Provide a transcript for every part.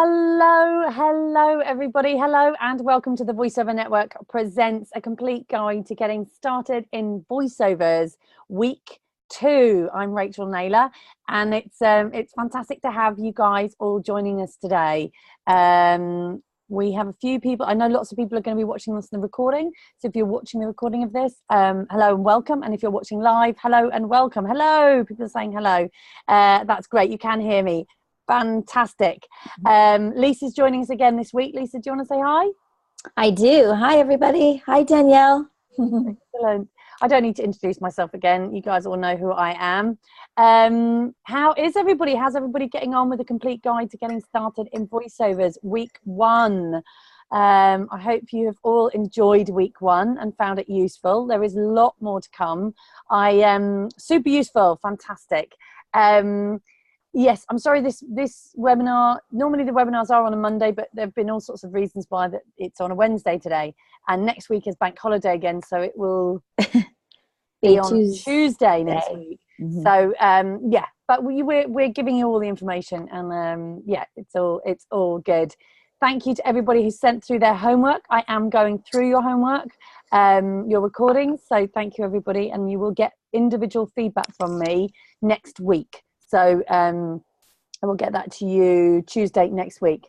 Hello, everybody. Hello, and welcome to the VoiceOver Network presents a complete guide to getting started in voiceovers week 2. I'm Rachel Naylor, and it's fantastic to have you guys all joining us today. We have a few people. I know lots of people are going to be watching this in the recording. So if you're watching the recording of this, hello and welcome. And if you're watching live, hello and welcome. Hello, people are saying hello. That's great. You can hear me. Fantastic. Lisa's joining us again this week. Lisa, do you want to say hi? I do. Hi, everybody. Hi, Danielle. Excellent. I don't need to introduce myself again. You guys all know who I am. How is everybody? How's everybody getting on with the complete guide to getting started in voiceovers week 1? I hope you have all enjoyed week 1 and found it useful. There is a lot more to come. Super useful. Fantastic. Yes, I'm sorry, this webinar, normally the webinars are on a Monday, but there have been all sorts of reasons why that it's on a Wednesday today. And next week is bank holiday again, so it will be on Tuesday next week. Mm-hmm. So, yeah, but we're giving you all the information, and yeah, it's all good. Thank you to everybody who sent through their homework. I am going through your homework, your recordings, so thank you, everybody, and you will get individual feedback from me next week. So I will get that to you Tuesday next week,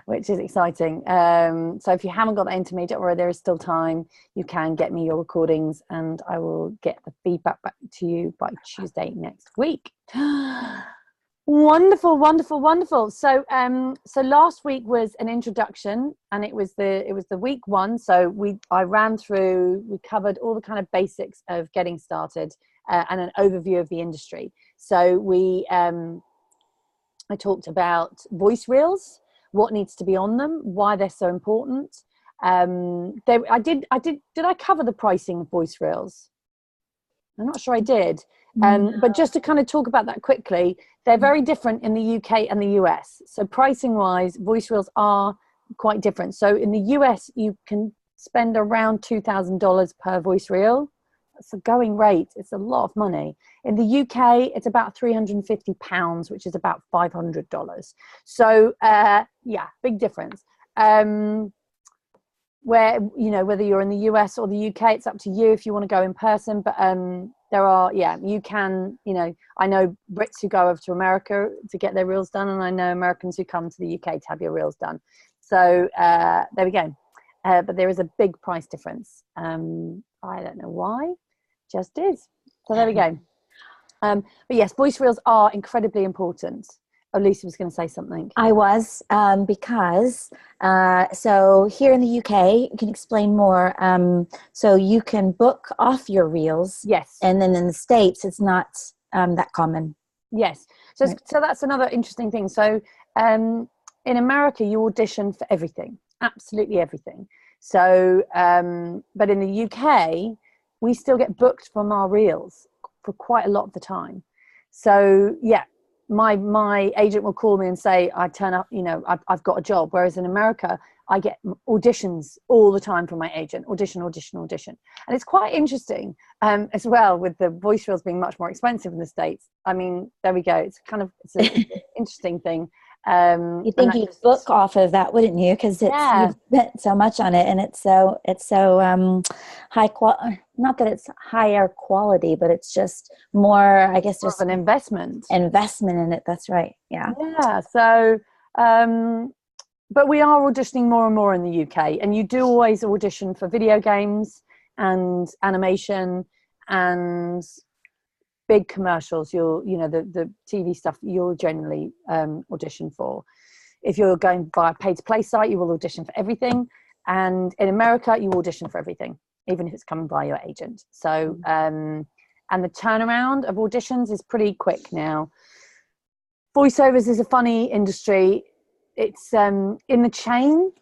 which is exciting. So if you haven't got that into me, don't worry, there is still time. You can get me your recordings and I will get the feedback back to you by Tuesday next week. Wonderful, wonderful, wonderful. So so last week was an introduction, and it was the week 1. So we covered all the kind of basics of getting started. And an overview of the industry. So I talked about voice reels, what needs to be on them, why they're so important. Did I cover the pricing of voice reels? I'm not sure I did. But just to kind of talk about that quickly, they're very different in the UK and the US. So pricing wise, voice reels are quite different. So in the US, you can spend around $2,000 per voice reel. It's a going rate. It's a lot of money. In the UK, it's about £350, which is about $500. So yeah, big difference. Where, you know, whether you're in the US or the UK, it's up to you if you want to go in person. But there are, yeah, you can, you know, I know Brits who go over to America to get their reels done, and I know Americans who come to the UK to have your reels done. So there we go. But there is a big price difference. I don't know why. Just is. So there we go. But yes, voice reels are incredibly important. Oh, Lisa was going to say something. I was, because, so here in the UK, you can explain more. So you can book off your reels. Yes. And then in the States, it's not that common. Yes. So, right. So that's another interesting thing. So in America, you audition for everything, absolutely everything. So, but in the UK, we still get booked from our reels for quite a lot of the time. So yeah, my agent will call me and say, I turn up, you know, I've got a job. Whereas in America, I get auditions all the time from my agent, audition. And it's quite interesting as well, with the voice reels being much more expensive in the States. I mean, there we go. It's an interesting thing. You think you'd book off of that, wouldn't you? Because you've spent so much on it, and it's so high quality. Not that it's higher quality, but it's just more, I guess, just an investment in it. That's right. Yeah. So but we are auditioning more and more in the UK, and you do always audition for video games and animation and big commercials. You know, the TV stuff you'll generally audition for. If you're going by a pay-to-play site, you will audition for everything. And in America, you audition for everything, even if it's coming by your agent. So, and the turnaround of auditions is pretty quick now. Voiceovers is a funny industry. It's in the chain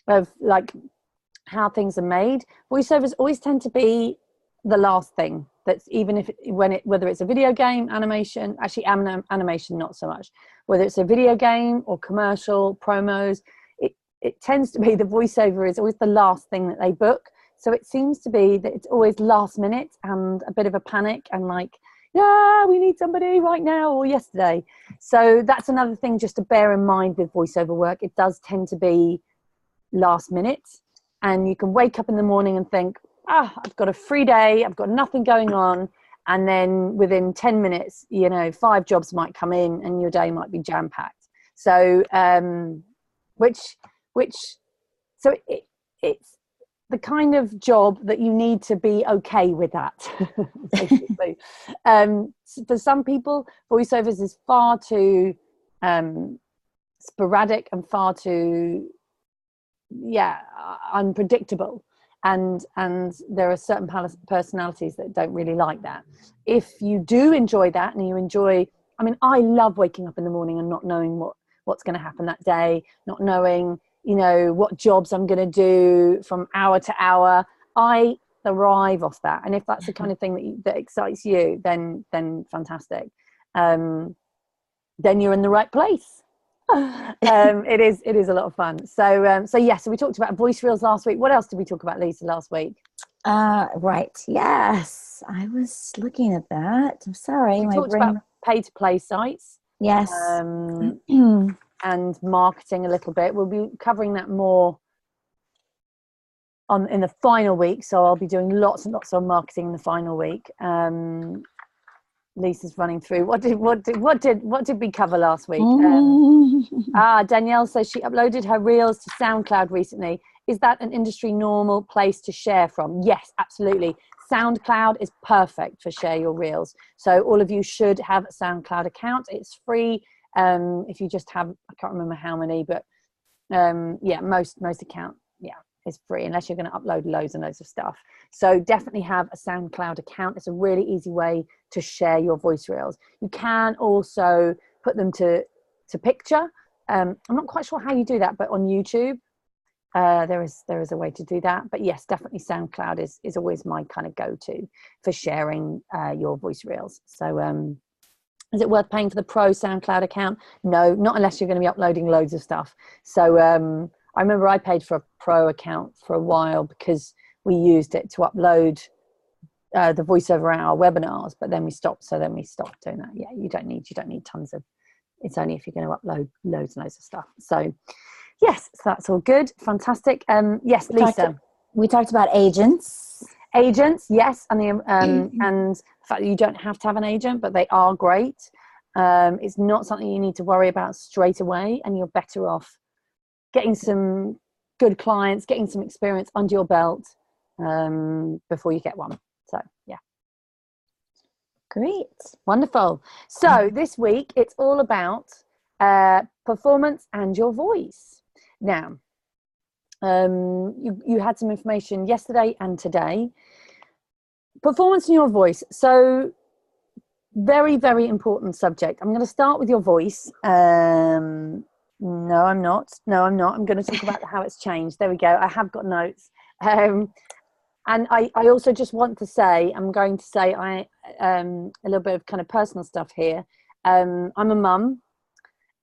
of like how things are made. Voiceovers always tend to be the last thing. That's even if whether it's a video game, animation, actually animation not so much. Whether it's a video game or commercial promos, it tends to be the voiceover is always the last thing that they book. So it seems to be that it's always last minute and a bit of a panic, and like, yeah, we need somebody right now or yesterday. So that's another thing just to bear in mind with voiceover work. It does tend to be last minute, and you can wake up in the morning and think, I've got a free day, I've got nothing going on, and then within 10 minutes, 5 jobs might come in and your day might be jam-packed. So it's the kind of job that you need to be okay with that. Basically. For some people, voiceovers is far too sporadic and far too unpredictable, and there are certain personalities that don't really like that. If you do enjoy that, and you enjoy, I love waking up in the morning and not knowing what's going to happen that day, not knowing what jobs I'm going to do from hour to hour. I thrive off that, and if that's the kind of thing that excites you, then fantastic. Then you're in the right place. It is a lot of fun. So we talked about voice reels last week. What else did we talk about, Lisa, last week? Right. Yes, I was looking at that. I'm sorry. We talked about pay to play sites. Yes. And marketing a little bit. We'll be covering that more in the final week. So I'll be doing lots and lots of marketing in the final week. Lisa's running through. What did we cover last week? Danielle says she uploaded her reels to SoundCloud recently. Is that an industry normal place to share from? Yes, absolutely. SoundCloud is perfect for share your reels. So all of you should have a SoundCloud account. It's free. If you just have, I can't remember how many, but most account, is free, unless you're going to upload loads and loads of stuff. So definitely have a SoundCloud account. It's a really easy way to share your voice reels. You can also put them to picture. I'm not quite sure how you do that, but on YouTube, there is a way to do that. But yes, definitely SoundCloud is always my kind of go-to for sharing your voice reels. So is it worth paying for the pro SoundCloud account? No, not unless you're going to be uploading loads of stuff. So I remember I paid for a pro account for a while because we used it to upload the voiceover our webinars, but then we stopped. So then we stopped doing that. Yeah, you don't need tons of. It's only if you're going to upload loads and loads of stuff. So yes, so that's all good, fantastic. Yes, Lisa. We talked about agents. Agents, yes, and and the fact that you don't have to have an agent, but they are great. It's not something you need to worry about straight away, and you're better off getting some good clients, getting some experience under your belt before you get one. So yeah. Great. Wonderful. So this week it's all about performance and your voice. Now, you had some information yesterday and today. Performance and your voice. So very, very important subject. I'm going to start with your voice. No, I'm not. I'm going to talk about how it's changed. There we go. I have got notes. And I also just want to say, I'm going to say a little bit of kind of personal stuff here. I'm a mum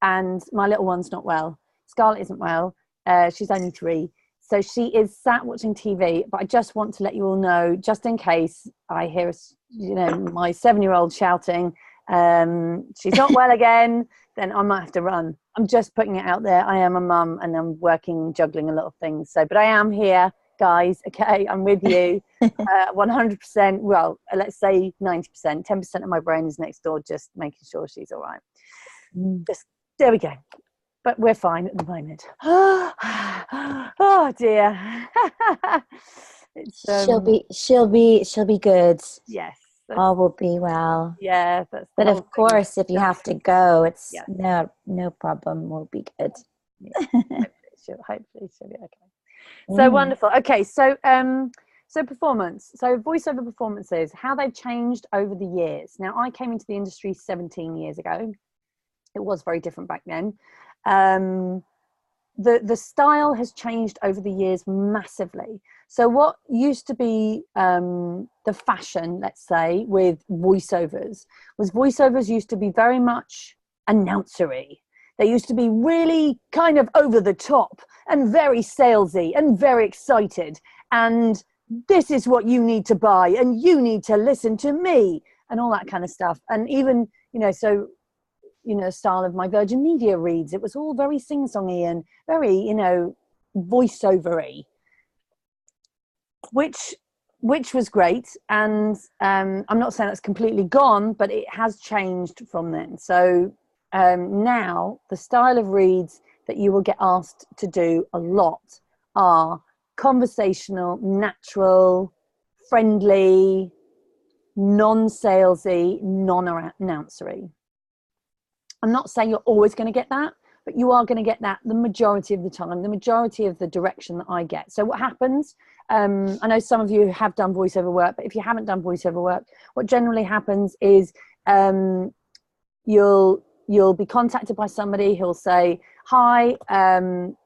and my little one's not well. Scarlett isn't well. She's only 3. So she is sat watching TV, but I just want to let you all know, just in case I hear, my 7-year-old shouting, she's not well again, then I might have to run. I'm just putting it out there. I am a mum and I'm juggling a lot of things. So, but I am here, guys. Okay, I'm with you. 100%. Well, let's say 90%. 10% of my brain is next door, just making sure she's all right. There we go. But we're fine at the moment. Oh dear. She'll be good. Yes. All will be well. Yeah. But of course, if you have to go, it's no problem. We'll be good. Yeah. Hopefully she'll be okay. So wonderful. Okay. So performance. So voiceover performances, how they've changed over the years. Now, I came into the industry 17 years ago. It was very different back then. The style has changed over the years massively. So what used to be the fashion, let's say, with voiceovers used to be very much announcery. They used to be really kind of over the top and very salesy and very excited. And this is what you need to buy and you need to listen to me. and all that kind of stuff. And even, you know, so, you know, style of my Virgin Media reads, it was all very sing-songy and very, you know, voiceover-y, which was great. And I'm not saying it's completely gone, but it has changed from then. So now the style of reads that you will get asked to do a lot are conversational, natural, friendly, non-salesy, non-announcery. I'm not saying you're always going to get that, but you are going to get that the majority of the time, the majority of the direction that I get. So what happens, I know some of you have done voiceover work, but if you haven't done voiceover work, what generally happens is you'll be contacted by somebody who'll say, hi, I'm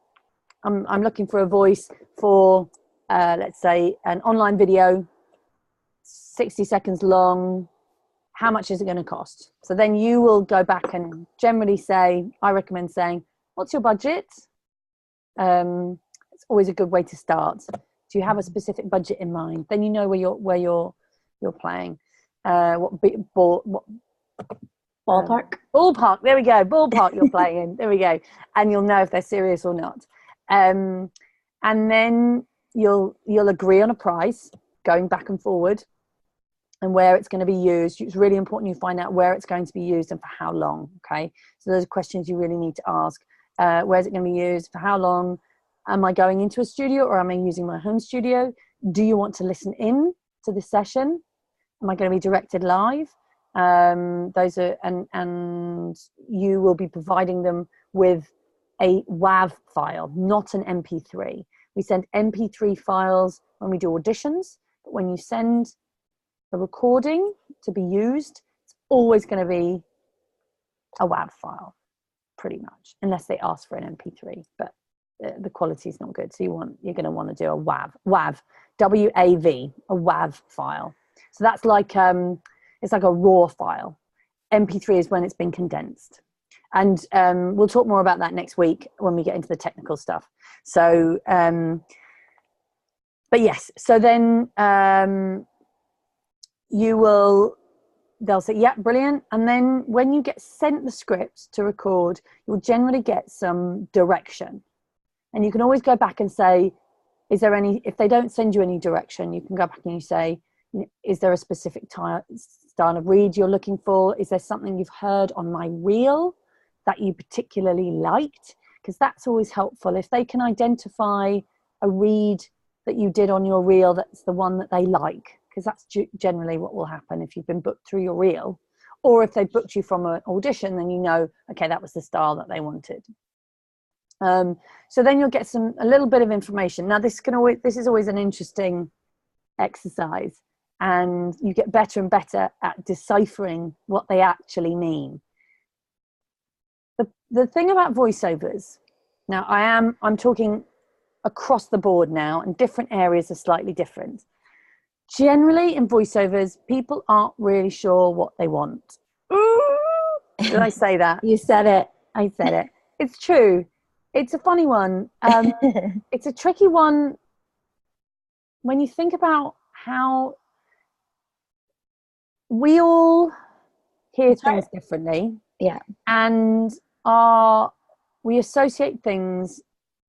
looking for a voice for, let's say, an online video, 60 seconds long. How much is it going to cost? So then you will go back and generally say, I recommend saying, what's your budget? It's always a good way to start. Do you have a specific budget in mind? Then you know where you're playing. What ballpark? Ballpark. There we go. Ballpark you're playing in. There we go. And you'll know if they're serious or not. And then you'll agree on a price, going back and forward, and where it's going to be used. It's really important you find out where it's going to be used and for how long. Okay, so those are questions you really need to ask. Where's it going to be used? For how long? Am I going into a studio or am I using my home studio? Do you want to listen in to this session? Am I going to be directed live? Those are, and you will be providing them with a WAV file, not an MP3. We send MP3 files when we do auditions, but when you send a recording to be used, it's always going to be a WAV file, pretty much, unless they ask for an MP3, but the quality is not good. So you're going to want to do a WAV, W-A-V, a WAV file. So that's like, it's like a raw file. MP3 is when it's been condensed. And we'll talk more about that next week when we get into the technical stuff. So, but yes, so then they'll say, yeah, brilliant. And then when you get sent the script to record, you'll generally get some direction. And you can always go back and say, is there any, if they don't send you any direction, you can go back and you say, is there a specific style of read you're looking for? Is there something you've heard on my reel that you particularly liked? Because that's always helpful. If they can identify a read that you did on your reel that's the one that they like, because that's generally what will happen if you've been booked through your reel. Or if they booked you from an audition, then you know, okay, that was the style that they wanted. So then you'll get a little bit of information. Now this is always an interesting exercise, and you get better and better at deciphering what they actually mean. The thing about voiceovers, now I'm talking across the board now, and different areas are slightly different. Generally in voiceovers, people aren't really sure what they want. Did I say that? You said it. I said it. It's true. It's a funny one. It's a tricky one when you think about how we all hear things differently. Yeah. And we associate things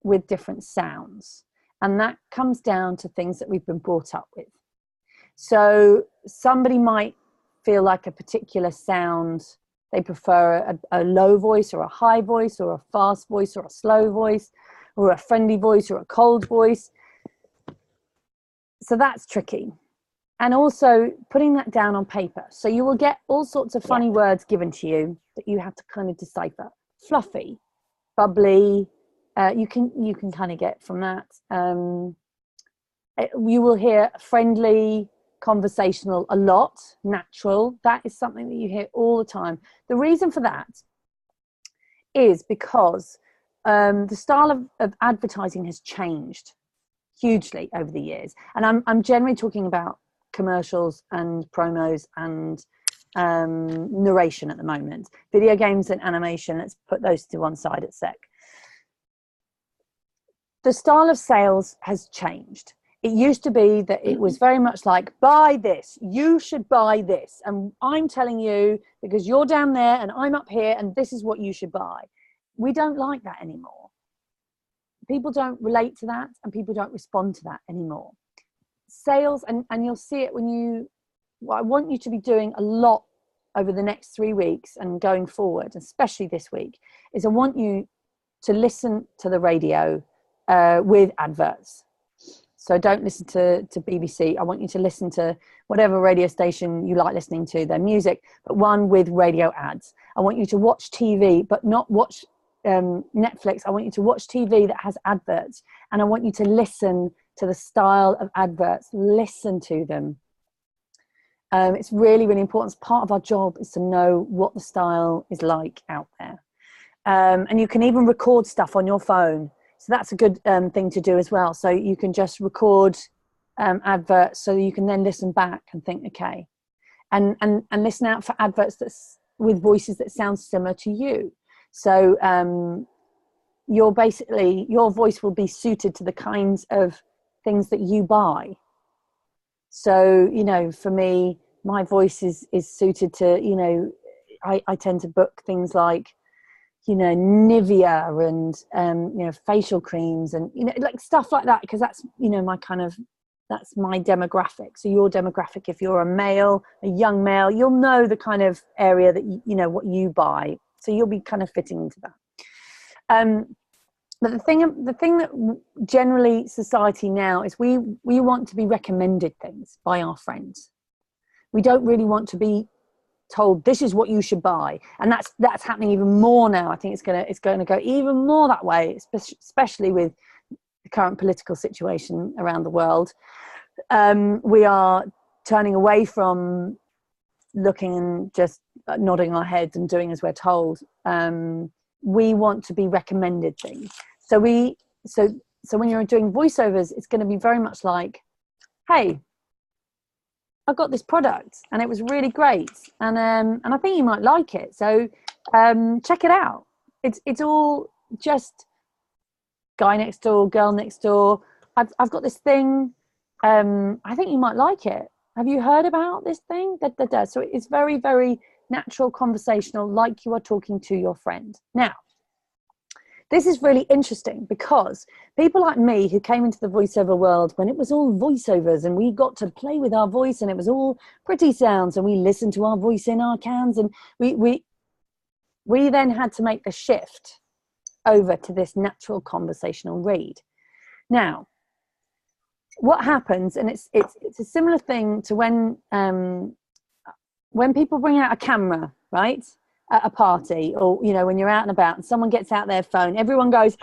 with different sounds. And that comes down to things that we've been brought up with. So somebody might feel like a particular sound, they prefer a low voice or a high voice or a fast voice or a slow voice or a friendly voice or a cold voice. So that's tricky. And also putting that down on paper. So you will get all sorts of funny words given to you that you have to kind of decipher. Fluffy, bubbly, you can kind of get from that. You will hear friendly, conversational a lot, natural. That is something that you hear all the time. The reason for that is because the style of advertising has changed hugely over the years. And I'm generally talking about commercials and promos and narration at the moment. Video games and animation, let's put those to one side a sec. The style of sales has changed. It used to be that it was very much like, buy this, you should buy this. And I'm telling you because you're down there and I'm up here and this is what you should buy. We don't like that anymore. People don't relate to that and people don't respond to that anymore. Sales, and you'll see it when what I want you to be doing a lot over the next 3 weeks and going forward, especially this week, is I want you to listen to the radio with adverts. So don't listen to BBC. I want you to listen to whatever radio station you like listening to, their music, but one with radio ads. I want you to watch TV, but not watch Netflix. I want you to watch TV that has adverts. And I want you to listen to the style of adverts. Listen to them. It's really, really important. It's part of our job is to know what the style is like out there. And you can even record stuff on your phone. So that's a good thing to do as well. So you can just record adverts so you can then listen back and think, okay. And listen out for adverts with voices that sound similar to you. So your voice will be suited to the kinds of things that you buy. So, for me, my voice is suited to, I tend to book things like, Nivea and, facial creams and, like stuff like that, because that's, that's my demographic. So your demographic, if you're a young male, you'll know the kind of area that, what you buy. So you'll be kind of fitting into that. But the thing that generally society now is we want to be recommended things by our friends. We don't really want to be told this is what you should buy, and that's happening even more now. I think it's going to go even more that way, especially with the current political situation around the world. We are turning away from looking and just nodding our heads and doing as we're told. We want to be recommended things. So when you're doing voiceovers, it's going to be very much like, hey, I got this product and it was really great, and I think you might like it. So check it out. It's all just guy next door, girl next door. I've got this thing. I think you might like it. Have you heard about this thing? So it's very, very natural, conversational, like you are talking to your friend. Now, this is really interesting because people like me who came into the voiceover world when it was all voiceovers and we got to play with our voice and it was all pretty sounds and we listened to our voice in our cans, and we then had to make the shift over to this natural conversational read. Now, what happens, and it's a similar thing to when people bring out a camera, right? At a party, or when you're out and about and someone gets out their phone, everyone goes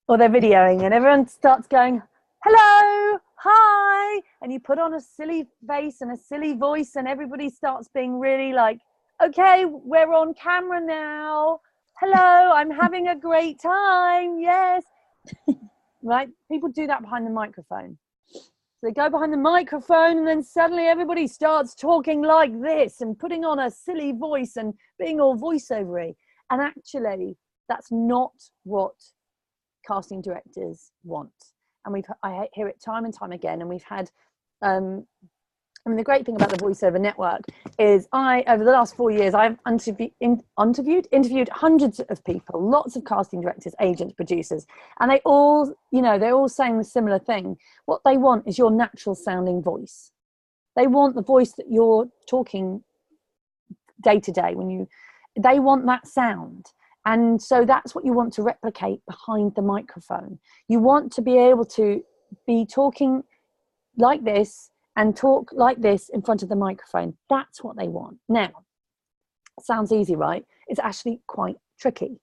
or they're videoing and everyone starts going, hello, hi, and you put on a silly face and a silly voice and everybody starts being really like, okay, we're on camera now, hello, I'm having a great time, yes. Right? People do that behind the microphone. So they go behind the microphone and then suddenly everybody starts talking like this and putting on a silly voice and being all voiceovery. And actually, that's not what casting directors want. And I hear it time and time again. And we've had, the great thing about the VoiceOver Network is over the last 4 years, I've interviewed hundreds of people, lots of casting directors, agents, producers, and they're all saying the similar thing. What they want is your natural sounding voice. They want the voice that you're talking day to day they want that sound. And so that's what you want to replicate behind the microphone. You want to be able to be talking like this and talk like this in front of the microphone. That's what they want. Now, sounds easy, right? It's actually quite tricky.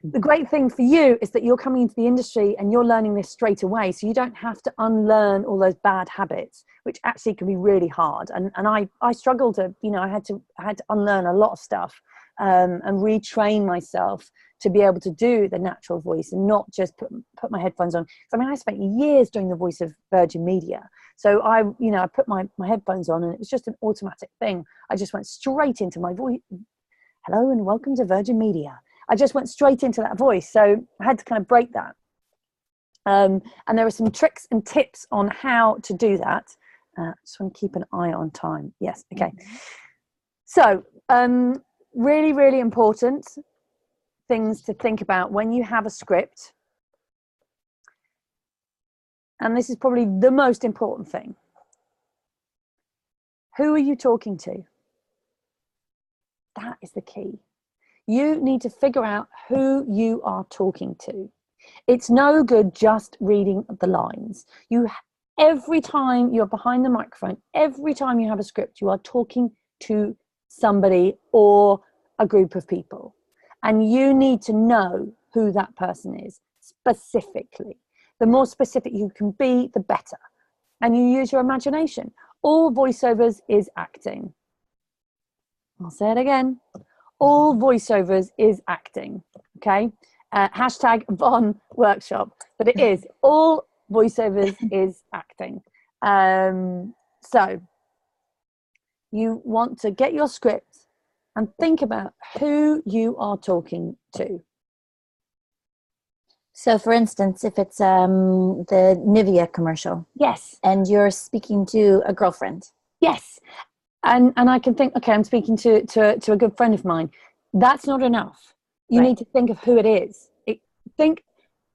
The great thing for you is that you're coming into the industry and you're learning this straight away, so you don't have to unlearn all those bad habits, which actually can be really hard. And I struggled to, I had to unlearn a lot of stuff and retrain myself to be able to do the natural voice and not just put my headphones on. So, I spent years doing the voice of Virgin Media. So I put my headphones on and it was just an automatic thing. I just went straight into my voice. Hello and welcome to Virgin Media. I just went straight into that voice. So I had to kind of break that. And there are some tricks and tips on how to do that. Just want to keep an eye on time. Yes, okay. So really, really important things to think about when you have a script. And this is probably the most important thing. Who are you talking to? That is the key. You need to figure out who you are talking to. It's no good just reading the lines. Every time you're behind the microphone, every time you have a script, you are talking to somebody or a group of people. And you need to know who that person is specifically. The more specific you can be, the better. And you use your imagination. All voiceovers is acting. I'll say it again. All voiceovers is acting. Okay? Hashtag Von Workshop. But it is. All voiceovers is acting. So you want to get your script and think about who you are talking to. So, for instance, if it's the Nivea commercial. Yes. And you're speaking to a girlfriend. Yes. And I can think, okay, I'm speaking to a good friend of mine. That's not enough. You need to think of who it is. Think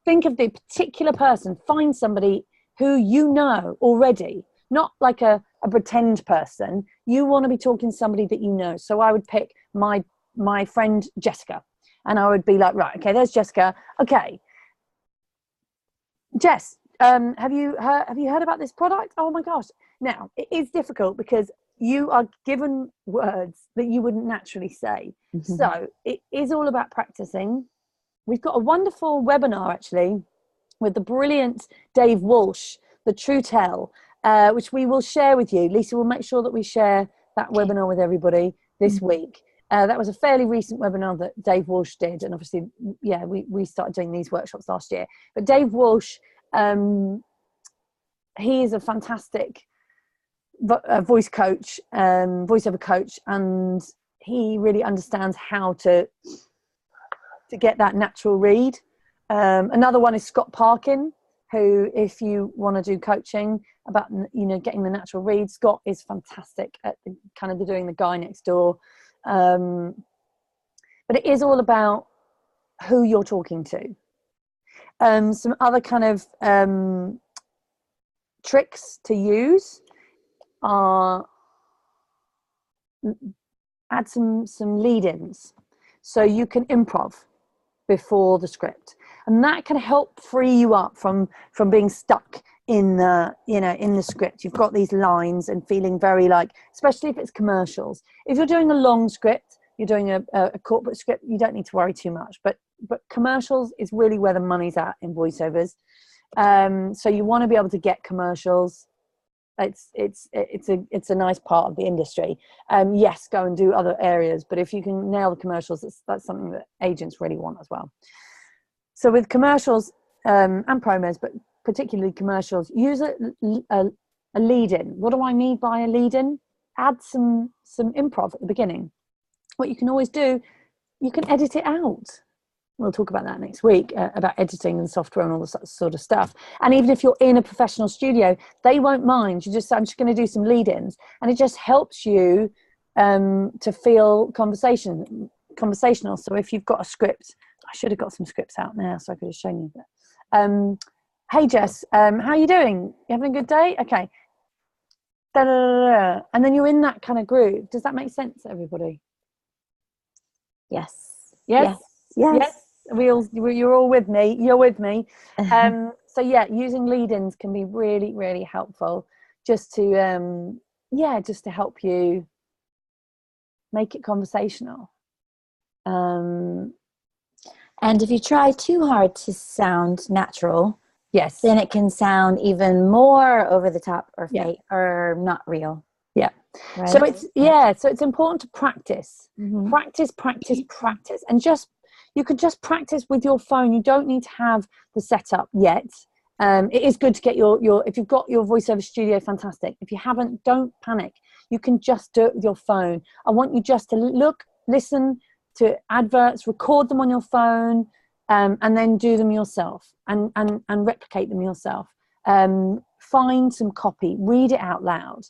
of the particular person. Find somebody who you know already, not like a pretend person. You want to be talking to somebody that you know. So I would pick my friend Jessica, and I would be like, right, okay, there's Jessica. Okay, Jess, have you heard about this product? Oh my gosh! Now it is difficult because you are given words that you wouldn't naturally say. Mm-hmm. So it is all about practicing. We've got a wonderful webinar actually with the brilliant Dave Walsh, the True Tell, which we will share with you. Lisa will make sure that we share that webinar with everybody this week. That was a fairly recent webinar that Dave Walsh did. And obviously, yeah, we started doing these workshops last year. But Dave Walsh, he is a fantastic voice coach, voiceover coach, and he really understands how to get that natural read. Another one is Scott Parkin, who, if you want to do coaching about, getting the natural read, Scott is fantastic at kind of doing the guy next door. But it is all about who you're talking to. Some other kind of tricks to use are add some lead-ins, so you can improv before the script, and that can help free you up from being stuck in the script. You've got these lines and feeling very like, especially if it's commercials. If you're doing a long script, you're doing a corporate script, you don't need to worry too much. But commercials is really where the money's at in voiceovers. So you want to be able to get commercials. It's a nice part of the industry. Yes, go and do other areas, but if you can nail the commercials, that's something that agents really want as well. So with commercials and promos, but particularly commercials, use a lead-in. What do I mean by a lead-in? Add some improv at the beginning. What you can always do, you can edit it out. We'll talk about that next week, about editing and software and all this sort of stuff. And even if you're in a professional studio, they won't mind. I'm just going to do some lead-ins. And it just helps you to feel conversational. So if you've got a script, I should have got some scripts out now so I could have shown you that. Hey, Jess, how are you doing? You having a good day? Okay. Da, da, da, da. And then you're in that kind of groove. Does that make sense, everybody? Yes. Yes. Yes. You're all with me. You're with me. So yeah, using lead-ins can be really, really helpful, just to help you make it conversational. And if you try too hard to sound natural, yes, then it can sound even more over the top or fake or not real. Yeah. Right? So it's important to practice. Mm-hmm. Practice, and you could just practice with your phone. You don't need to have the setup yet. It is good to get your if you've got your voiceover studio, fantastic. If you haven't, don't panic. You can just do it with your phone. I want you just to listen to adverts, record them on your phone, and then do them yourself and replicate them yourself. Find some copy, read it out loud,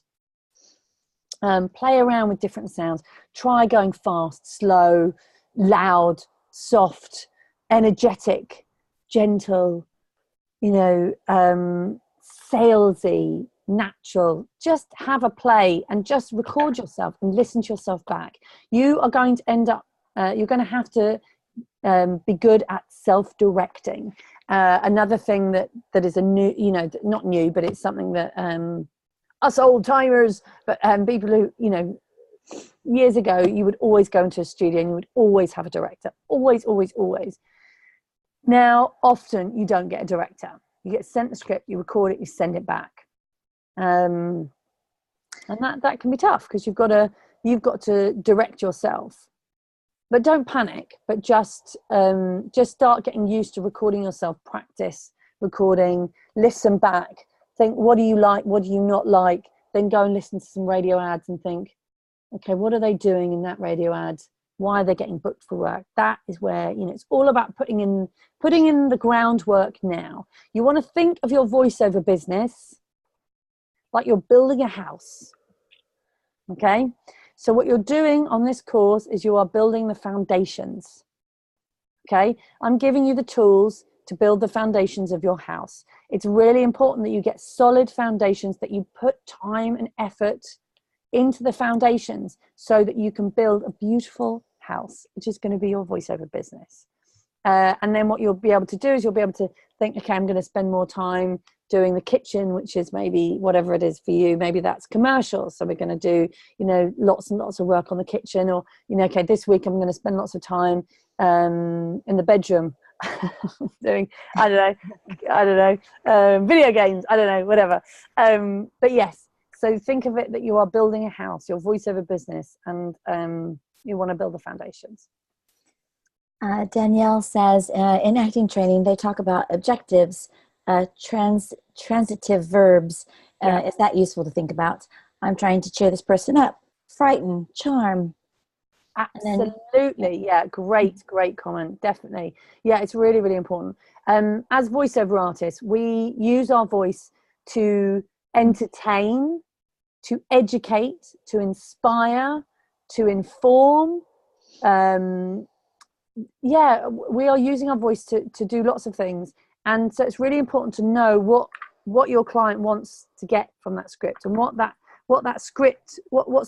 play around with different sounds, try going fast, slow, loud, soft, energetic, gentle, salesy, natural. Just have a play and just record yourself and listen to yourself back. You are going to end up, you're going to have to be good at self-directing. Another thing that is a new, not new, but it's something that us old timers, but people who, years ago, you would always go into a studio and you would always have a director. Always, always, always. Now, often you don't get a director. You get sent the script, you record it, you send it back. And that can be tough because you've got to direct yourself. But don't panic, but just start getting used to recording yourself, practice recording, listen back, think, what do you like, what do you not like? Then go and listen to some radio ads and think, okay, what are they doing in that radio ad? Why are they getting booked for work? That is where, it's all about putting in the groundwork now. You want to think of your voiceover business like you're building a house, okay? So what you're doing on this course is you are building the foundations, okay? I'm giving you the tools to build the foundations of your house. It's really important that you get solid foundations, that you put time and effort into the foundations so that you can build a beautiful house, which is going to be your voiceover business. And then what you'll be able to do is you'll be able to think, okay, I'm going to spend more time doing the kitchen, which is maybe whatever it is for you. Maybe that's commercials. So we're going to do, lots and lots of work on the kitchen, or, okay, this week I'm going to spend lots of time in the bedroom doing, I don't know, video games, I don't know, whatever. But yes, so think of it that you are building a house, your voiceover business, and you want to build the foundations. Danielle says, in acting training, they talk about objectives, transitive verbs. Is that useful to think about? I'm trying to cheer this person up, frighten, charm. Absolutely. Yeah, great comment. Definitely. Yeah, it's really, really important. As voiceover artists, we use our voice to entertain, to educate, to inspire, to inform. We are using our voice to do lots of things. And so it's really important to know what your client wants to get from that script, and what's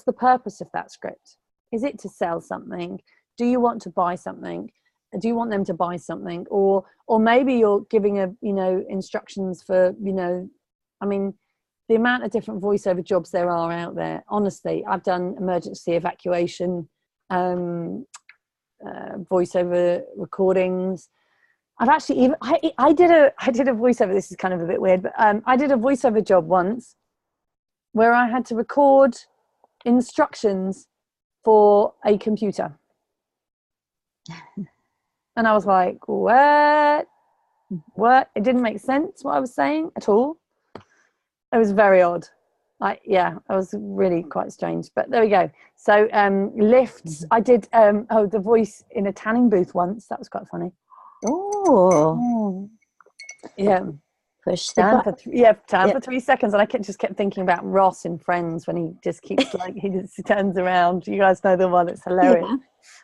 the purpose of that script. Is it to sell something? Do you want to buy something? Do you want them to buy something? Or maybe you're giving instructions for, I mean, the amount of different voiceover jobs there are out there. Honestly, I've done emergency evacuation, voiceover recordings. I've actually I did a voiceover. This is kind of a bit weird, but I did a voiceover job once where I had to record instructions for a computer, and I was like, what? It didn't make sense what I was saying at all. It was very odd. It was really quite strange, but there we go. So lifts. I did the voice in a tanning booth once. That was quite funny. Oh, yeah. Push the button. For 3 seconds, and I just kept thinking about Ross in Friends when he just keeps he just turns around. You guys know the one. It's hilarious,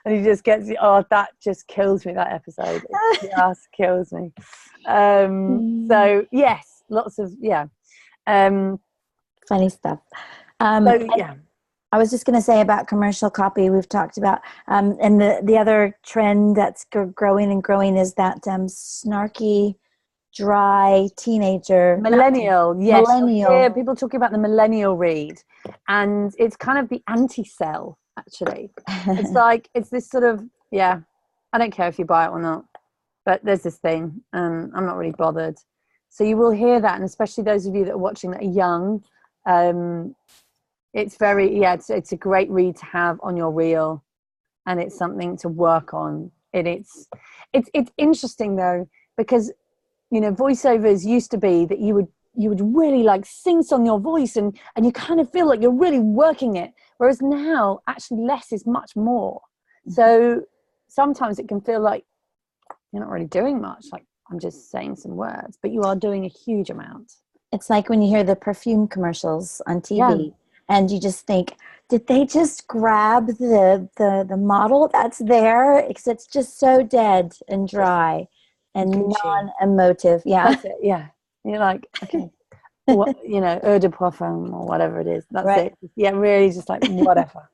and he just gets. Oh, that just kills me. That episode it just kills me. So yes, lots of funny stuff. I was just going to say about commercial copy we've talked about, and the other trend that's growing is that snarky, dry teenager. Millennial, yes. Millennial. Yeah, people talking about the millennial read, and it's kind of the anti-sell, actually. It's like, it's this sort of, I don't care if you buy it or not, but there's this thing, I'm not really bothered. So you will hear that, and especially those of you that are watching that are young, it's very, it's a great read to have on your reel, and it's something to work on. It's interesting though, because voiceovers used to be that you would really like sing on your voice, and you kind of feel like you're really working it, whereas now actually less is much more. So sometimes it can feel like you're not really doing much. Like, I'm just saying some words, but you are doing a huge amount. It's like when you hear the perfume commercials on TV, and you just think, did they just grab the model that's there? Because it's just so dead and dry and non-emotive. Yeah. That's it. Yeah. You're like, okay, what, eau de parfum or whatever it is. That's right. it. Yeah, really just like, whatever.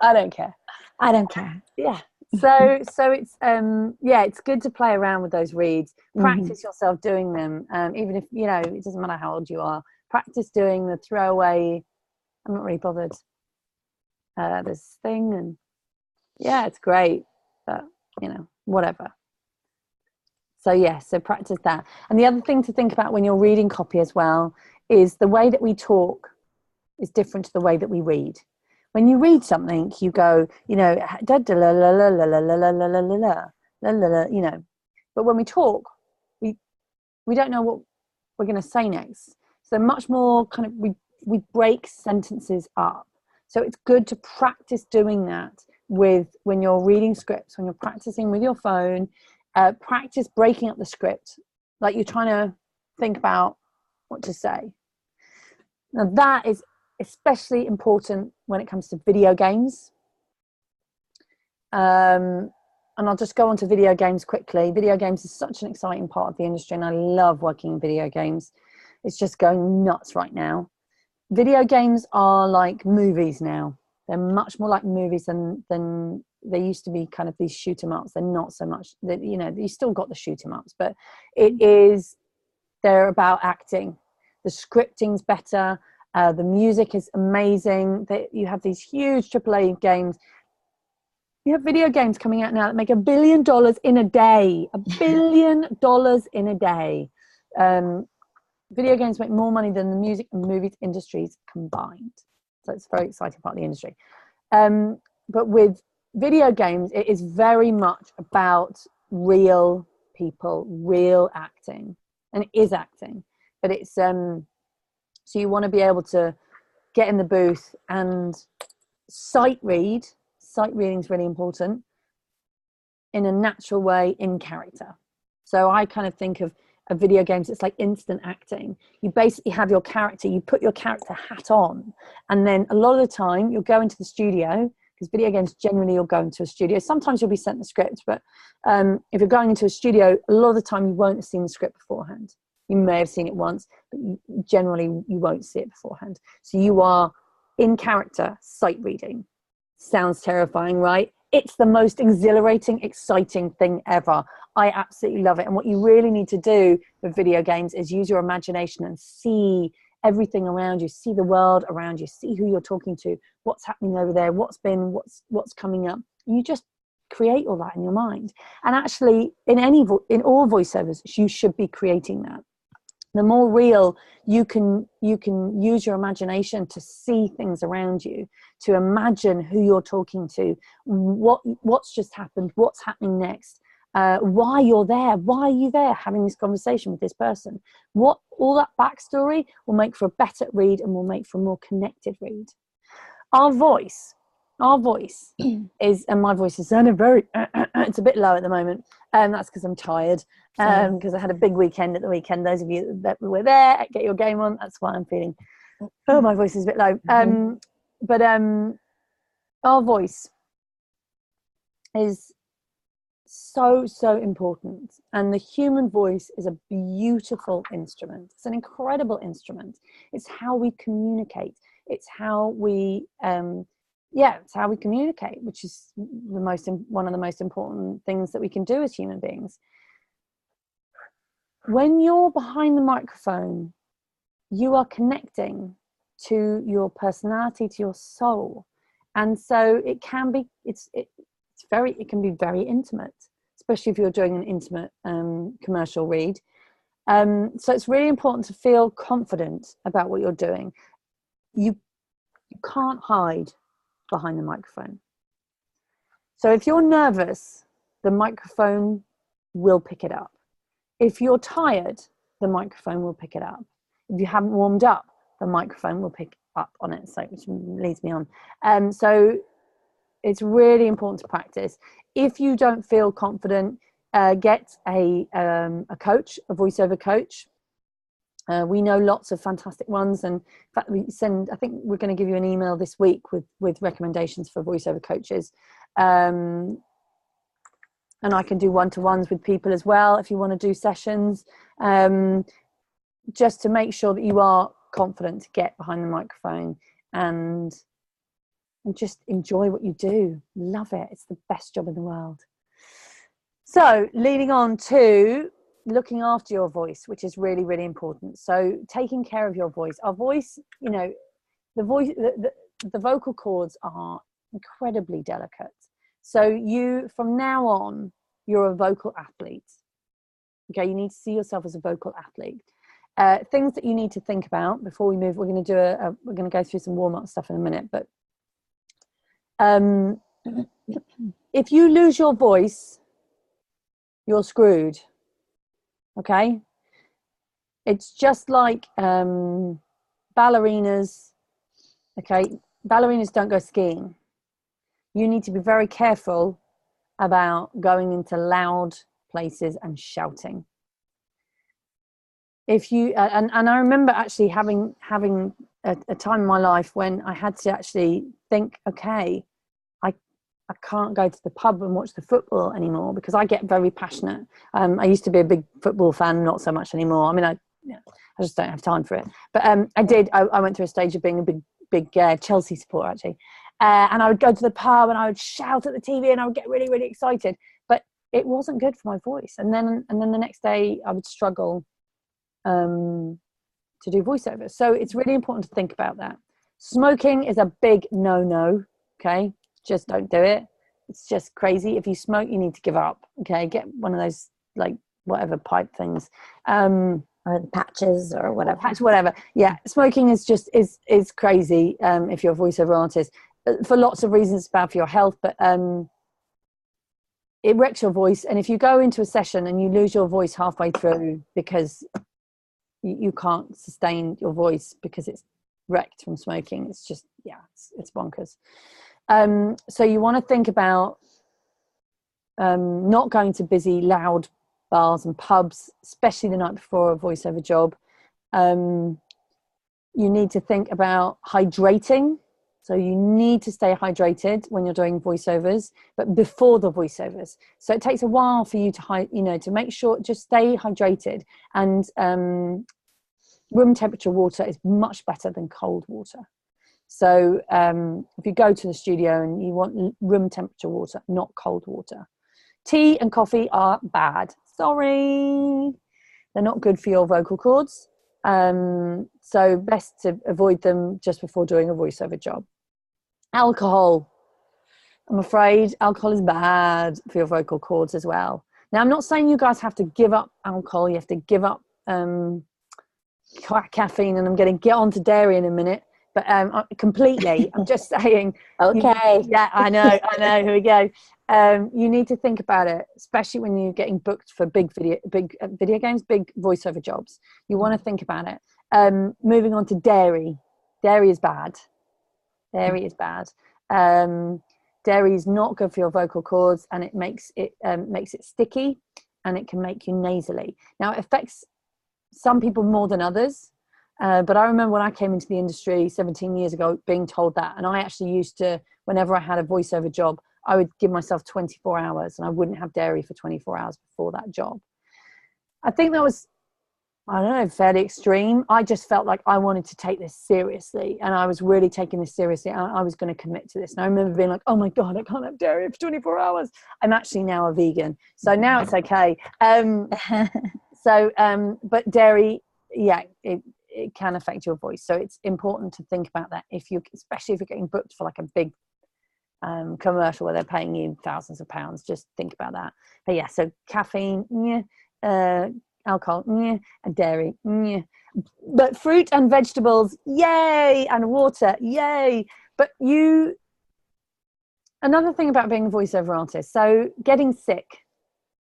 I don't care. I don't care. Yeah. So it's it's good to play around with those reads. Practice yourself doing them, even if it doesn't matter how old you are. Practice doing the throwaway, I'm not really bothered, this thing, and it's great, but whatever. So practice that. And the other thing to think about when you're reading copy as well is the way that we talk is different to the way that we read. When you read something, you go, da da la la la la la la la la la la la la, but when we talk, we don't know what we're going to say next. So much more kind of we break sentences up. So it's good to practice doing that when you're reading scripts, when you're practicing with your phone. Practice breaking up the script, like you're trying to think about what to say. Now that is especially important when it comes to video games. And I'll just go on to video games quickly. Video games is such an exciting part of the industry, and I love working in video games. It's just going nuts right now. Video games are like movies now. They're much more like movies than they used to be, kind of these shoot 'em ups. They're not so much. You still got the shoot 'em ups, but they're about acting. The scripting's better. The music is amazing. You have these huge AAA games. You have video games coming out now that make $1 billion in a day. $1 billion in a day. Video games make more money than the music and movies industries combined. So it's a very exciting part of the industry. But with video games, it is very much about real people, real acting. And it is acting. But it's... So you want to be able to get in the booth and sight read. Sight reading is really important in a natural way, in character. So I kind of think of video games, it's like instant acting. You basically have your character, you put your character hat on, and then a lot of the time you'll go into the studio, because video games generally you'll go into a studio. Sometimes you'll be sent the script, but if you're going into a studio, a lot of the time you won't have seen the script beforehand. You may have seen it once, but generally you won't see it beforehand. So you are in character, sight reading. Sounds terrifying, right? It's the most exhilarating, exciting thing ever. I absolutely love it. And what you really need to do with video games is use your imagination and see everything around you, see the world around you, see who you're talking to, what's happening over there, what's coming up. You just create all that in your mind. And actually, in all voiceovers, you should be creating that. The more real you can use your imagination to see things around you, to imagine who you're talking to, what's just happened, what's happening next, why you're there, why are you there having this conversation with this person. All that backstory will make for a better read and will make for a more connected read. Our voice is, and my voice is sounding very, it's a bit low at the moment. That's because I'm tired. Because I had a big weekend at the weekend. Those of you that were there, get your game on. That's why I'm feeling. Oh, my voice is a bit low. But our voice is so important, and the human voice is a beautiful instrument. It's an incredible instrument. It's how we communicate. It's how we it's how we communicate, which is one of the most important things that we can do as human beings. When you're behind the microphone, you are connecting to your personality, to your soul, and so it can be very intimate, especially if you're doing an intimate commercial read. So it's really important to feel confident about what you're doing. You can't hide behind the microphone. So if you're nervous, the microphone will pick it up. If you're tired, the microphone will pick it up. If you haven't warmed up, the microphone will pick up on it, so which leads me on. So it's really important to practice. If you don't feel confident, get a coach, a voiceover coach. We know lots of fantastic ones, and in fact, I think we're going to give you an email this week with recommendations for voiceover coaches. And I can do one-to-ones with people as well if you want to do sessions, just to make sure that you are confident to get behind the microphone and just enjoy what you do. Love it. It's the best job in the world. So leading on to looking after your voice, which is really, really important. So taking care of your voice. Our voice, the vocal cords are incredibly delicate. So from now on, you're a vocal athlete. Okay, you need to see yourself as a vocal athlete. Things that you need to think about before we move. We're going to go through some warm-up stuff in a minute, but if you lose your voice, you're screwed. Okay, it's just like ballerinas. Okay, ballerinas don't go skiing. You need to be very careful about going into loud places and shouting. If you and I remember actually having a time in my life when I had to actually think, okay, I can't go to the pub and watch the football anymore because I get very passionate. I used to be a big football fan, not so much anymore. I mean, I just don't have time for it. But I went through a stage of being a big Chelsea supporter, actually. And I would go to the pub and I would shout at the TV and I would get really, really excited. But it wasn't good for my voice. And then the next day I would struggle to do voiceover. So it's really important to think about that. Smoking is a big no-no, okay? Just don't do it. It's just crazy. If you smoke, you need to give up, okay? Get one of those, like, whatever pipe things. Or the patches or whatever. Whatever. Yeah, smoking is crazy if you're a voiceover artist. For lots of reasons, it's bad for your health, but it wrecks your voice. And if you go into a session and you lose your voice halfway through because you can't sustain your voice because it's wrecked from smoking, it's just, it's bonkers. So you want to think about not going to busy, loud bars and pubs, especially the night before a voiceover job. You need to think about hydrating. So you need to stay hydrated when you're doing voiceovers, but before the voiceovers. So it takes a while for you to make sure, just stay hydrated. And room temperature water is much better than cold water. So if you go to the studio and you want room temperature water, not cold water. Tea and coffee are bad. Sorry. They're not good for your vocal cords. So best to avoid them just before doing a voiceover job. Alcohol. I'm afraid alcohol is bad for your vocal cords as well. Now, I'm not saying you guys have to give up alcohol. You have to give up caffeine, and I'm going to get on to dairy in a minute. But completely, I'm just saying. Okay. I know. Here we go. You need to think about it, especially when you're getting booked for big video games, big voiceover jobs. You want to think about it. Moving on to dairy. Dairy is bad. Dairy is bad. Dairy is not good for your vocal cords, and it makes it sticky, and it can make you nasally. Now, it affects some people more than others. But I remember when I came into the industry 17 years ago being told that, and I actually used to, whenever I had a voiceover job, I would give myself 24 hours and I wouldn't have dairy for 24 hours before that job. I think that was, I don't know, fairly extreme. I just felt like I wanted to take this seriously, and I was really taking this seriously. I was going to commit to this. And I remember being like, oh my God, I can't have dairy for 24 hours. I'm actually now a vegan. So now it's okay. But dairy, it can affect your voice. So it's important to think about that especially if you're getting booked for like a big commercial where they're paying you thousands of pounds. Just think about that. But yeah, so caffeine, alcohol, and dairy, but fruit and vegetables, yay, and water, yay. But another thing about being a voiceover artist, so getting sick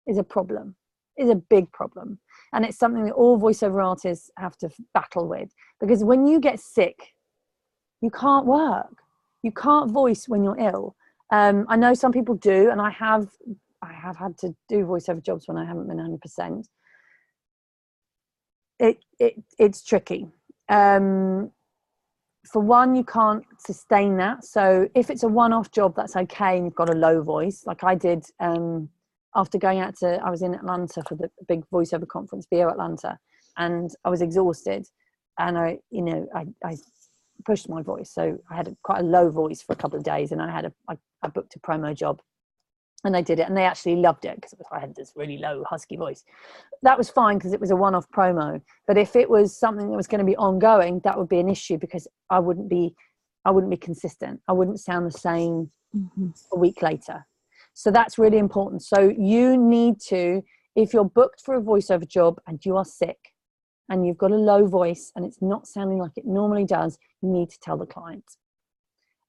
is a problem, is a big problem. And it's something that all voiceover artists have to battle with, because when you get sick, you can't work. You can't voice when you're ill. I know some people do, and I have have had to do voiceover jobs when I haven't been 100%. It's tricky. For one, you can't sustain that. So if it's a one-off job, that's okay, and you've got a low voice, like I did after going out I was in Atlanta for the big voiceover conference, VO Atlanta, and I was exhausted, and I pushed my voice, so I had quite a low voice for a couple of days, and I booked a promo job, and I did it, and they actually loved it because I had this really low husky voice. That was fine because it was a one-off promo. But if it was something that was going to be ongoing, that would be an issue because I wouldn't be consistent. I wouldn't sound the same a week later. So that's really important. So you need to, if you're booked for a voiceover job and you are sick and you've got a low voice and it's not sounding like it normally does, you need to tell the client.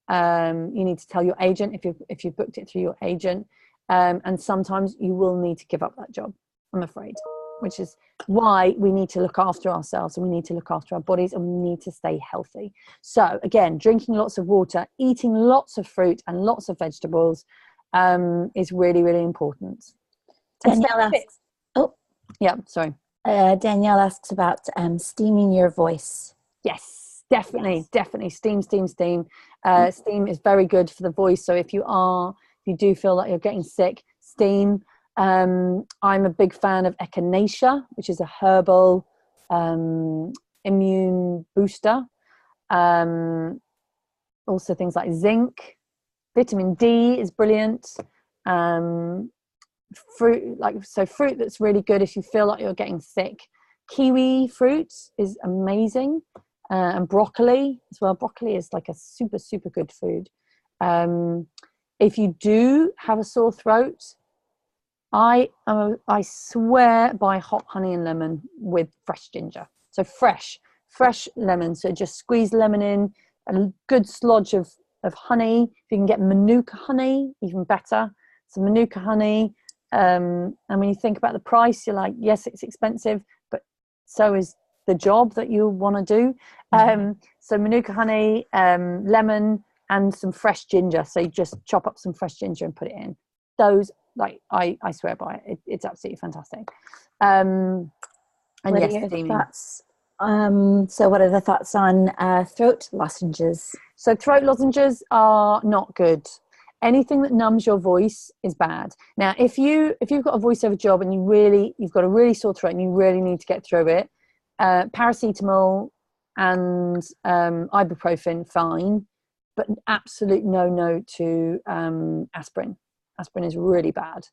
You need to tell your agent if you've booked it through your agent. And sometimes you will need to give up that job, I'm afraid, which is why we need to look after ourselves, and we need to look after our bodies, and we need to stay healthy. So again, drinking lots of water, eating lots of fruit and lots of vegetables is really, really important. Danielle asks, Danielle asks about steaming your voice. Yes, definitely. Steam. Steam is very good for the voice. So if you do feel like you're getting sick, steam. I'm a big fan of echinacea, which is a herbal immune booster. Also things like zinc, vitamin D is brilliant. Fruit that's really good if you feel like you're getting sick. Kiwi fruit is amazing, and broccoli as well. Broccoli is like a super, super good food. If you do have a sore throat, I swear by hot honey and lemon with fresh ginger. So fresh lemon. So just squeeze lemon in, a good slodge of honey. If you can get Manuka honey, even better. So Manuka honey. And when you think about the price, you're like, yes, it's expensive, but so is the job that you want to do. So Manuka honey, lemon, and some fresh ginger. So you just chop up some fresh ginger and put it in. Those, like, I swear by it. It's absolutely fantastic. And what are your thoughts? So what are the thoughts on throat lozenges? So throat lozenges are not good. Anything that numbs your voice is bad. Now, if you've got a voiceover job and you've got a really sore throat and you really need to get through it, paracetamol and ibuprofen, fine. But an absolute no to aspirin. Aspirin is really bad.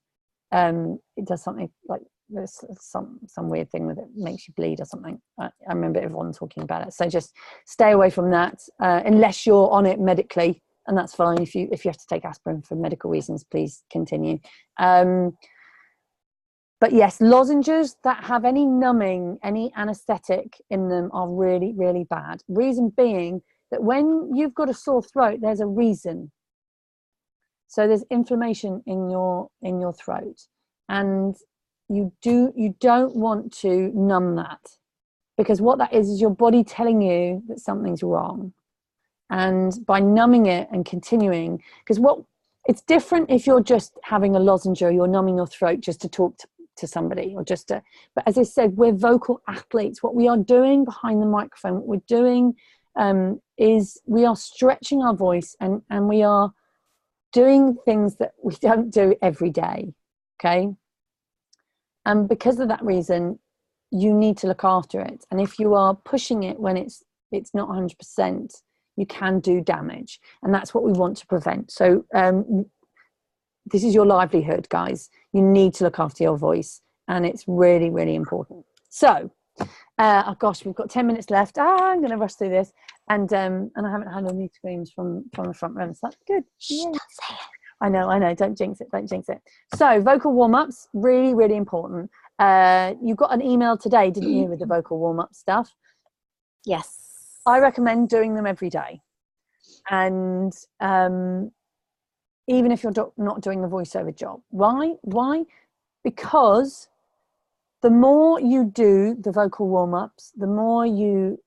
It does something like there's some weird thing with it, makes you bleed or something. I remember everyone talking about it. So just stay away from that unless you're on it medically, and that's fine. If you have to take aspirin for medical reasons, please continue. But yes, lozenges that have any numbing, any anesthetic in them are really, really bad. Reason being that when you've got a sore throat, there's a reason. So there's inflammation in your throat, and you don't want to numb that, because what that is your body telling you that something's wrong. And by numbing it and continuing, because it's different if you're just having a lozenge or you're numbing your throat just to talk to somebody, or just to, but as I said, we're vocal athletes. What we are doing behind the microphone, what we're doing is we are stretching our voice, and we are doing things that we don't do every day. Okay. And because of that reason, you need to look after it. And if you are pushing it when it's not 100%, you can do damage. And that's what we want to prevent. So this is your livelihood, guys. You need to look after your voice, and it's really, really important. So, oh gosh, we've got 10 minutes left. I'm going to rush through this. And I haven't had any screams from the front row, so that's good. Yeah. Don't say it. I know. Don't jinx it. So vocal warm-ups, really, really important. You got an email today, didn't you, with the vocal warm-up stuff? Yes. I recommend doing them every day. And even if you're not doing the voiceover job. Why? Because the more you do the vocal warm-ups, the more you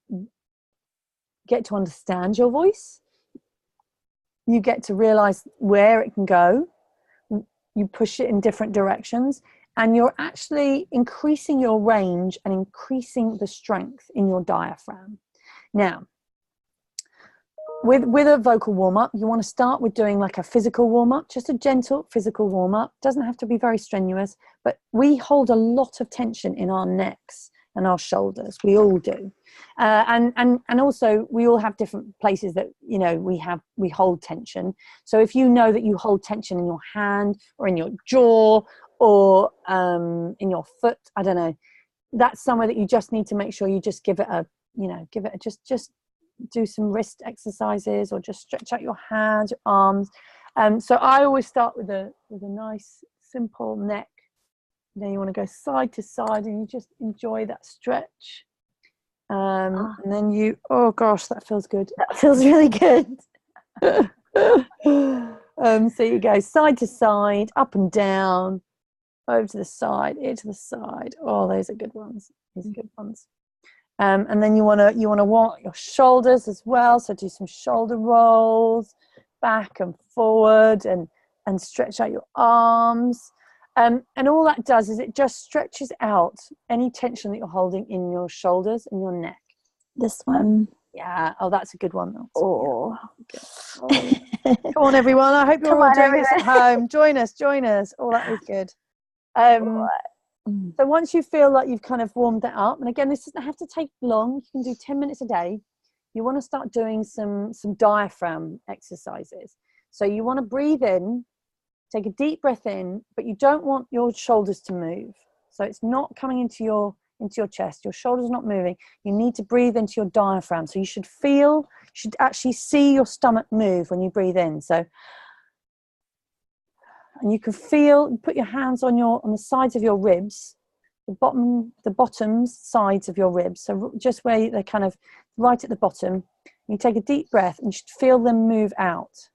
get to understand your voice. You get to realize where it can go. you push it in different directions, and you're actually increasing your range and increasing the strength in your diaphragm. Now, with a vocal warm-up, you want to start with doing like a physical warm-up, just a gentle physical warm-up. Doesn't have to be very strenuous, but we hold a lot of tension in our necks and our shoulders. We all do. And also we all have different places that, you know, we hold tension. So if you know that you hold tension in your hand or in your jaw or in your foot, I don't know, that's somewhere that you just need to make sure you just give it a, you know, just do some wrist exercises, or just stretch out your hands, your arms. So I always start with a nice simple neck. Then you want to go side to side, and you just enjoy that stretch. And then you, oh gosh, that feels good. That feels really good. So you go side to side, up and down, over to the side, ear to the side. Oh, those are good ones. These are good ones. And then you want to want your shoulders as well. So do some shoulder rolls, back and forward, and stretch out your arms. And all that does is it just stretches out any tension that you're holding in your shoulders and your neck. This one. Yeah. Oh, that's a good one. Oh. Come on, everyone. I hope you're all doing this at home. Join us. Oh, that was good. So once you feel like you've kind of warmed that up, and again, this doesn't have to take long. You can do 10 minutes a day. You want to start doing some diaphragm exercises. So you want to breathe in, take a deep breath in, but you don't want your shoulders to move. So it's not coming into your chest. Your shoulders are not moving. You need to breathe into your diaphragm. So you should actually see your stomach move when you breathe in. So, and you can feel, put your hands on the sides of your ribs, the bottom sides of your ribs. So just where they're kind of right at the bottom. You take a deep breath and you should feel them move out.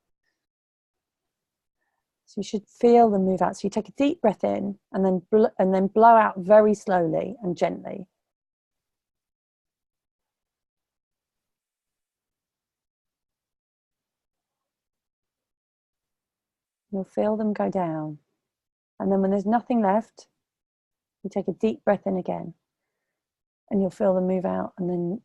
So you should feel them move out. So you take a deep breath in and then blow out very slowly and gently. You'll feel them go down. And then when there's nothing left, you take a deep breath in again. And you'll feel them move out. And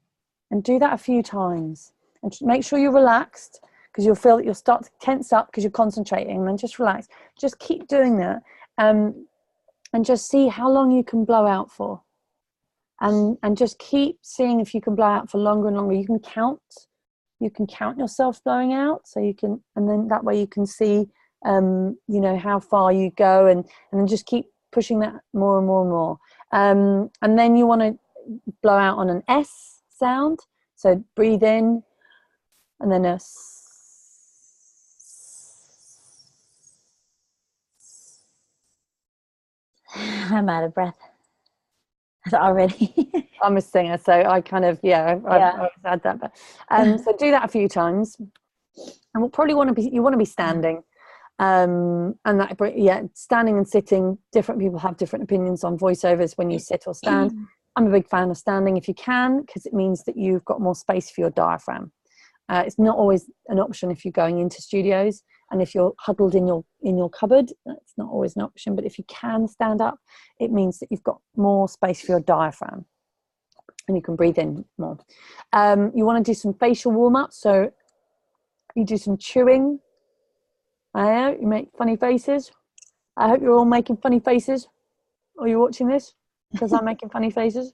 do that a few times. And make sure you're relaxed, because you'll feel that you'll start to tense up because you're concentrating. And then just relax. Just keep doing that. And just see how long you can blow out for. And just keep seeing if you can blow out for longer and longer. You can count yourself blowing out. So you can, and then that way you can see you know, how far you go, and then just keep pushing that more and more and more. And then you want to blow out on an S sound. So breathe in, and then a S. I'm out of breath already. I'm a singer, so I kind of, I've had that. But so do that a few times, and we'll probably you want to be standing. And that, standing and sitting, different people have different opinions on voiceovers when you sit or stand. I'm a big fan of standing if you can, because it means that you've got more space for your diaphragm. It's not always an option if you're going into studios, and if you're huddled in your cupboard, that's not always an option. But if you can stand up, it means that you've got more space for your diaphragm, and you can breathe in more. You want to do some facial warm-ups, so you do some chewing. You make funny faces. I hope you're all making funny faces. Are you watching this? Because I'm making funny faces.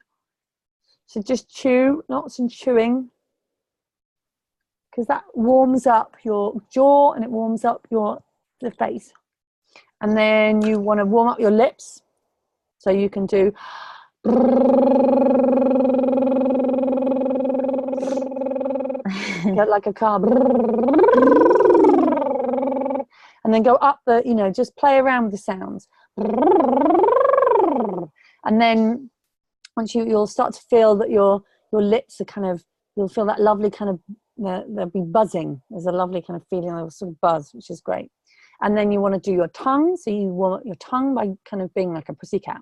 So just chew, lots of chewing, because that warms up your jaw and it warms up the face. And then you want to warm up your lips. So you can do like a car. And then go up just play around with the sounds. And then once you'll start to feel that your lips are kind of, you'll feel that lovely kind of, they'll be buzzing. There's a lovely kind of feeling, of sort of buzz, which is great. And then you want to do your tongue. So you warm up your tongue by kind of being like a pussycat.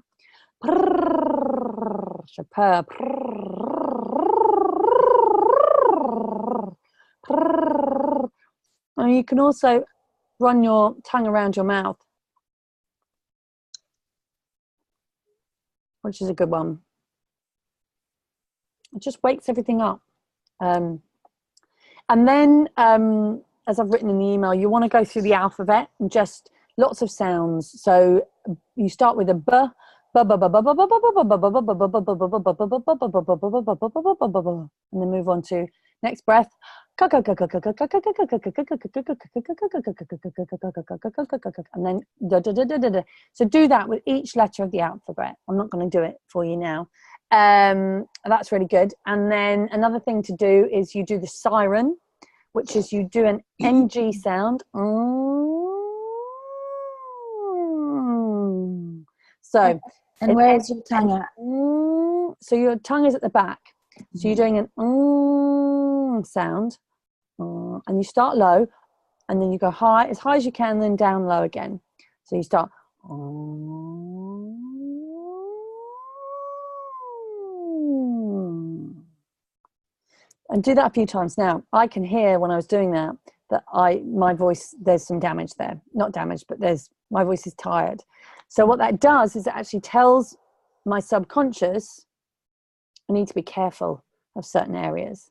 And you can also run your tongue around your mouth. which is a good one. It just wakes everything up. And then, as I've written in the email, you want to go through the alphabet and just lots of sounds. So you start with a b, and then move on to next breath. And then so do that with each letter of the alphabet. I'm not going to do it for you now. That's really good. And then another thing to do is you do the siren, which is you do an NG sound. So, and where is your tongue at? So your tongue is at the back. So you're doing an sound, and you start low, and then you go high as you can, then down low again. So you start. And do that a few times. Now, I can hear when I was doing that my voice, there's some damage there. Not damage, but my voice is tired. So what that does is it actually tells my subconscious, I need to be careful of certain areas.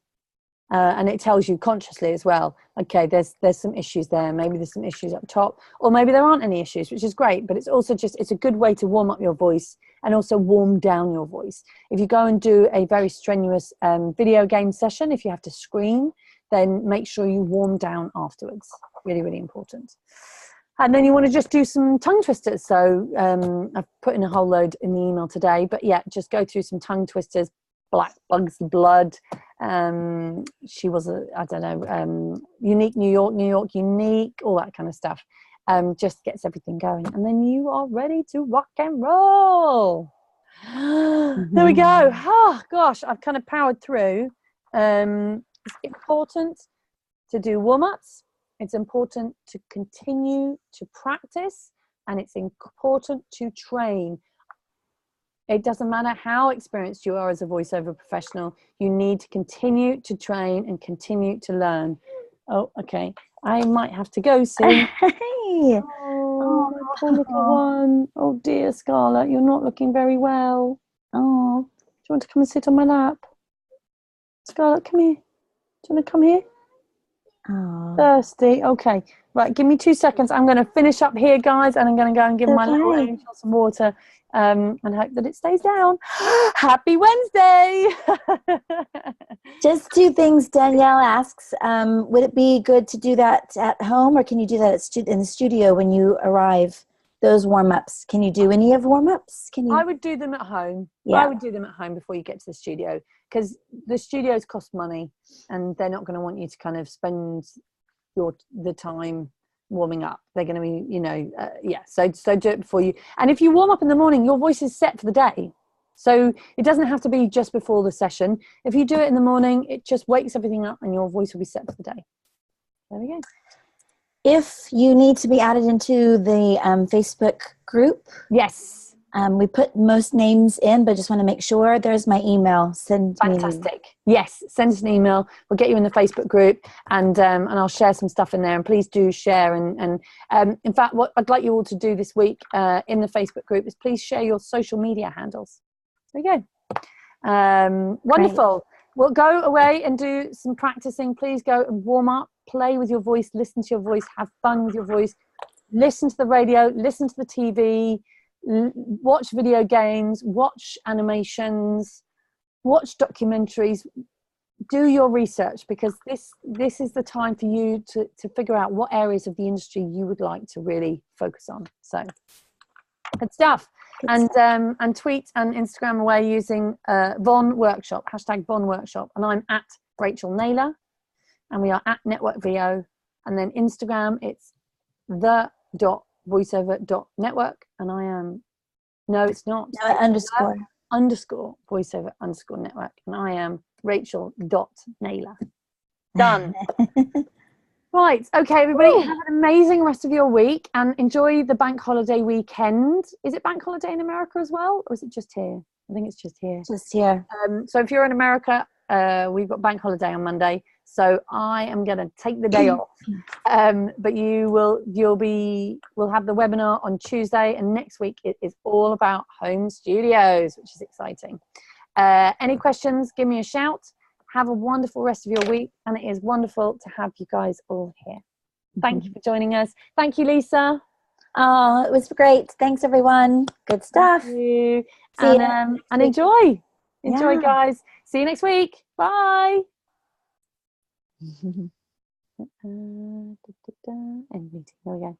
And it tells you consciously as well, okay, there's some issues there. Maybe there's some issues up top, or maybe there aren't any issues, which is great. But it's also it's a good way to warm up your voice and also warm down your voice. If you go and do a very strenuous video game session, if you have to scream, then make sure you warm down afterwards. Really, really important. And then you want to just do some tongue twisters. So I've put in a whole load in the email today, but yeah, just go through some tongue twisters. Black Bugs Blood. She was Unique New York Unique, all that kind of stuff. Just gets everything going, and then you are ready to rock and roll. There we go. Oh gosh, I've kind of powered through. It's important to do warm-ups. It's important to continue to practice, and it's important to train. It doesn't matter how experienced you are as a voiceover professional, you need to continue to train and continue to learn. Oh, okay. I might have to go soon. Hey. Oh, my poor little one. Oh dear, Scarlett, you're not looking very well. Oh, do you want to come and sit on my lap? Scarlett, come here. Do you want to come here? Oh. Thirsty. Okay. Right, give me 2 seconds. I'm going to finish up here, guys, and I'm going to go and give my little angel some water. And hope that it stays down. Happy Wednesday. Just 2 things Danielle asks. Would it be good to do that at home, or can you do that in the studio when you arrive? Those warm-ups. Can you do any of warm-ups? I would do them at home. Yeah. I would do them at home before you get to the studio, because the studios cost money and they're not going to want you to kind of spend the time warming up. They're going to be, so do it before you. And if you warm up in the morning, your voice is set for the day. So it doesn't have to be just before the session. If you do it in the morning, it just wakes everything up and your voice will be set for the day. There we go. If you need to be added into the Facebook group. Yes. We put most names in, but just want to make sure. There's my email. Fantastic. Yes, send us an email. We'll get you in the Facebook group, and I'll share some stuff in there. And please do share. And in fact, what I'd like you all to do this week in the Facebook group is please share your social media handles. There you go. Wonderful. Great. We'll go away and do some practicing. Please go and warm up, play with your voice, listen to your voice, have fun with your voice, listen to the radio, listen to the TV, watch video games, watch animations, watch documentaries, do your research, because this is the time for you to figure out what areas of the industry you would like to really focus on. So good stuff. And tweet and Instagram away using Von Workshop, hashtag Von Workshop. And I'm at Rachel Naylor, and we are at Network VO. And then Instagram, it's the.voiceover.network. And I am, no, it's not. No, underscore voiceover underscore network. And I am Rachel.Naylor. Done. Right. Okay, everybody. Ooh. Have an amazing rest of your week and enjoy the bank holiday weekend. Is it bank holiday in America as well? Or is it just here? I think it's just here. Just here. So if you're in America, we've got bank holiday on Monday. So I am going to take the day off. But we'll have the webinar on Tuesday, and next week it is all about home studios, which is exciting. Any questions, give me a shout. Have a wonderful rest of your week, and it is wonderful to have you guys all here. Thank you for joining us. Thank you, Lisa. Oh, it was great. Thanks, everyone. Good stuff. Thank you. And enjoy. Enjoy, guys. See you next week. Bye. End meeting. There we go.